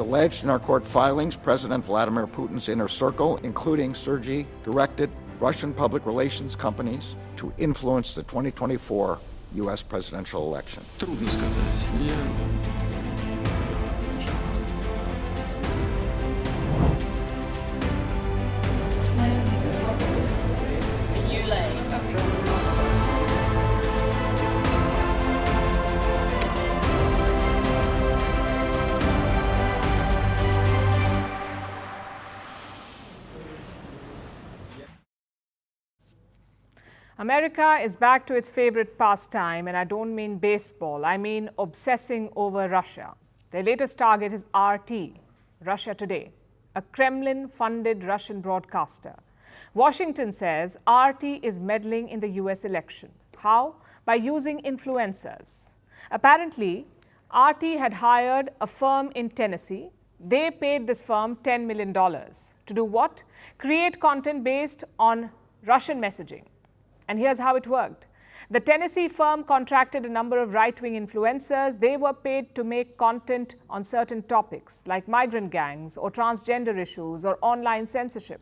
alleged in our court filings, President Vladimir Putin's inner circle, including Sergei, directed Russian public relations companies to influence the 2024 U.S. presidential election. Трудно сказать. America is back to its favorite pastime, and I don't mean baseball, I mean obsessing over Russia. Their latest target is RT, Russia Today, a Kremlin-funded Russian broadcaster. Washington says RT is meddling in the US election. How? By using influencers. Apparently, RT had hired a firm in Tennessee. They paid this firm $10 million. To do what? Create content based on Russian messaging. And here's how it worked. The Tennessee firm contracted a number of right-wing influencers. They were paid to make content on certain topics like migrant gangs or transgender issues or online censorship.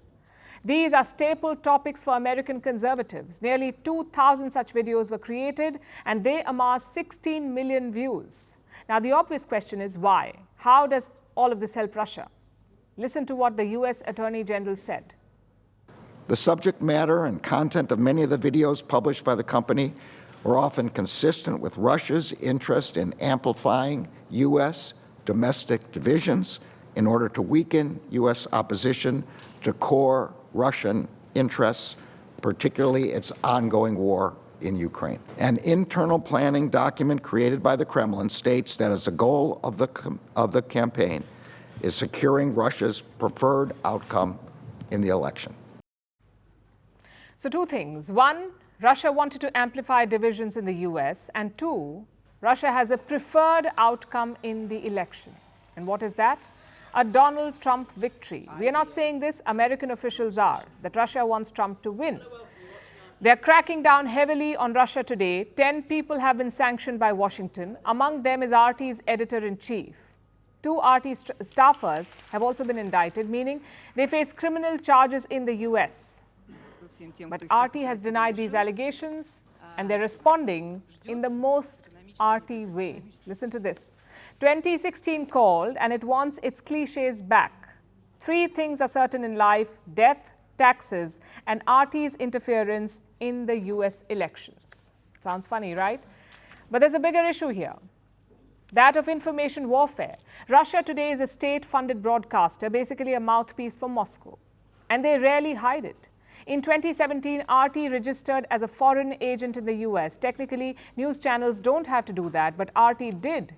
These are staple topics for American conservatives. Nearly 2,000 such videos were created and they amassed 16 million views. Now, the obvious question is why? How does all of this help Russia? Listen to what the US Attorney General said. The subject matter and content of many of the videos published by the company were often consistent with Russia's interest in amplifying U.S. domestic divisions in order to weaken U.S. opposition to core Russian interests, particularly its ongoing war in Ukraine. An internal planning document created by the Kremlin states that as a goal of the campaign is securing Russia's preferred outcome in the election. So two things. One, Russia wanted to amplify divisions in the US. And two, Russia has a preferred outcome in the election. And what is that? A Donald Trump victory. We are not saying this, American officials are, that Russia wants Trump to win. They are cracking down heavily on Russia Today. 10 people have been sanctioned by Washington. Among them is RT's editor-in-chief. 2 RT staffers have also been indicted, meaning they face criminal charges in the US. But RT has denied these allegations, and they're responding in the most RT way. Listen to this. 2016 called, and it wants its cliches back. 3 things are certain in life: death, taxes, and RT's interference in the US elections. Sounds funny, right? But there's a bigger issue here. That of information warfare. Russia Today is a state-funded broadcaster, basically a mouthpiece for Moscow. And they rarely hide it. In 2017, RT registered as a foreign agent in the US. Technically, news channels don't have to do that, but RT did,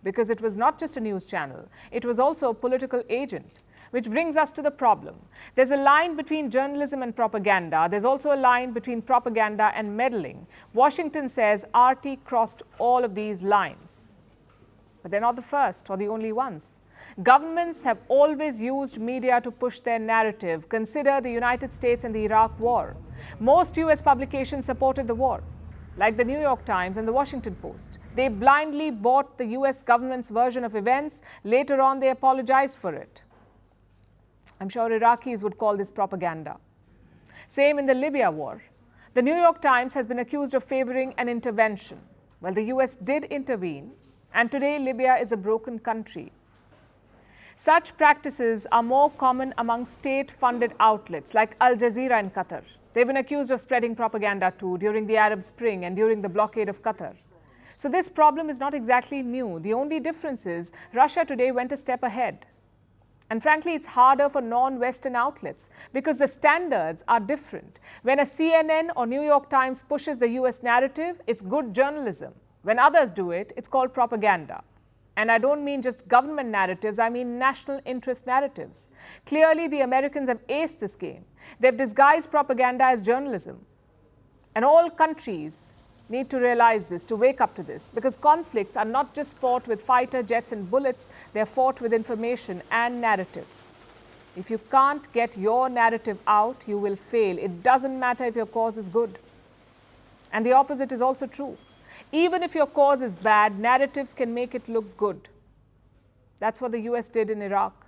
because it was not just a news channel. It was also a political agent, which brings us to the problem. There's a line between journalism and propaganda. There's also a line between propaganda and meddling. Washington says RT crossed all of these lines. But they're not the first or the only ones. Governments have always used media to push their narrative. Consider the United States and the Iraq War. Most US publications supported the war, like the New York Times and the Washington Post. They blindly bought the US government's version of events. Later on, they apologized for it. I'm sure Iraqis would call this propaganda. Same in the Libya war. The New York Times has been accused of favoring an intervention. Well, the US did intervene, and today Libya is a broken country. Such practices are more common among state-funded outlets like Al Jazeera in Qatar. They've been accused of spreading propaganda too during the Arab Spring and during the blockade of Qatar. So this problem is not exactly new. The only difference is Russia Today went a step ahead. And frankly, it's harder for non-Western outlets because the standards are different. When a CNN or New York Times pushes the US narrative, it's good journalism. When others do it, it's called propaganda. And I don't mean just government narratives, I mean national interest narratives. Clearly, the Americans have aced this game. They've disguised propaganda as journalism. And all countries need to realize this, to wake up to this, because conflicts are not just fought with fighter jets and bullets, they're fought with information and narratives. If you can't get your narrative out, you will fail. It doesn't matter if your cause is good. And the opposite is also true. Even if your cause is bad, narratives can make it look good. That's what the US did in Iraq.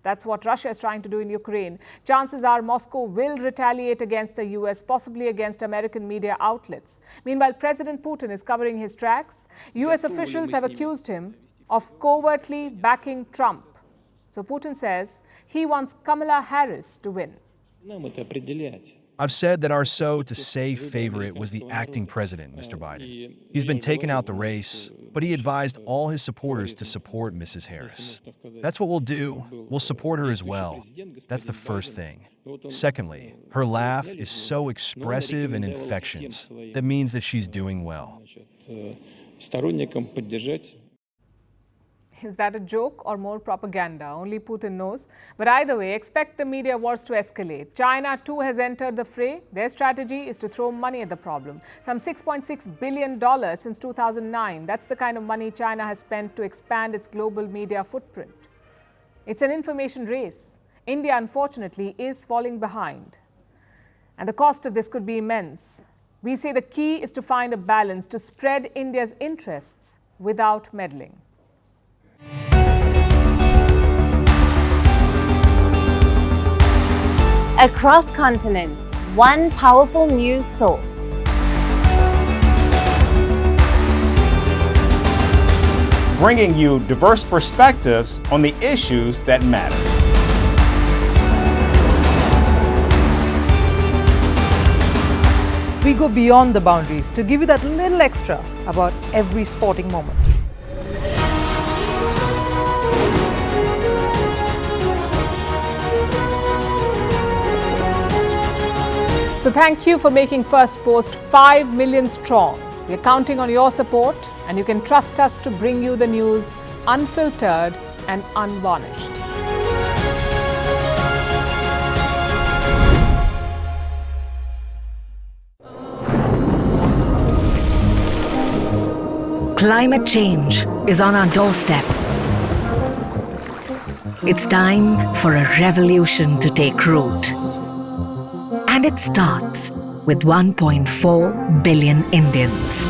That's what Russia is trying to do in Ukraine. Chances are Moscow will retaliate against the US, possibly against American media outlets. Meanwhile, President Putin is covering his tracks. US officials have accused him of covertly backing Trump. So Putin says he wants Kamala Harris to win. I've said that our so-to-say favorite was the acting president, Mr. Biden. He's been taken out the race, but he advised all his supporters to support Mrs. Harris. That's what we'll do. We'll support her as well. That's the first thing. Secondly, her laugh is so expressive and infectious. That means that she's doing well. Is that a joke or more propaganda? Only Putin knows. But either way, expect the media wars to escalate. China too has entered the fray. Their strategy is to throw money at the problem. Some $6.6 billion since 2009. That's the kind of money China has spent to expand its global media footprint. It's an information race. India, unfortunately, is falling behind. And the cost of this could be immense. We say the key is to find a balance to spread India's interests without meddling. Across continents, one powerful news source. Bringing you diverse perspectives on the issues that matter. We go beyond the boundaries to give you that little extra about every sporting moment. So thank you for making Firstpost 5 million strong. We're counting on your support, and you can trust us to bring you the news unfiltered and unvarnished. Climate change is on our doorstep. It's time for a revolution to take root. And it starts with 1.4 billion Indians.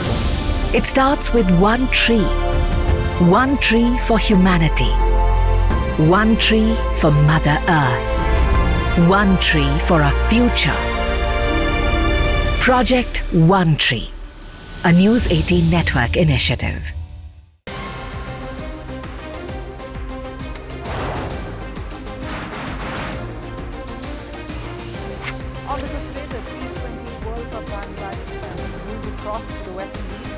It starts with one tree for humanity, one tree for Mother Earth, one tree for our future. Project One Tree, a News 18 network initiative. Obviously today, the T20 World Cup Vladimir has moved across to the West Indies.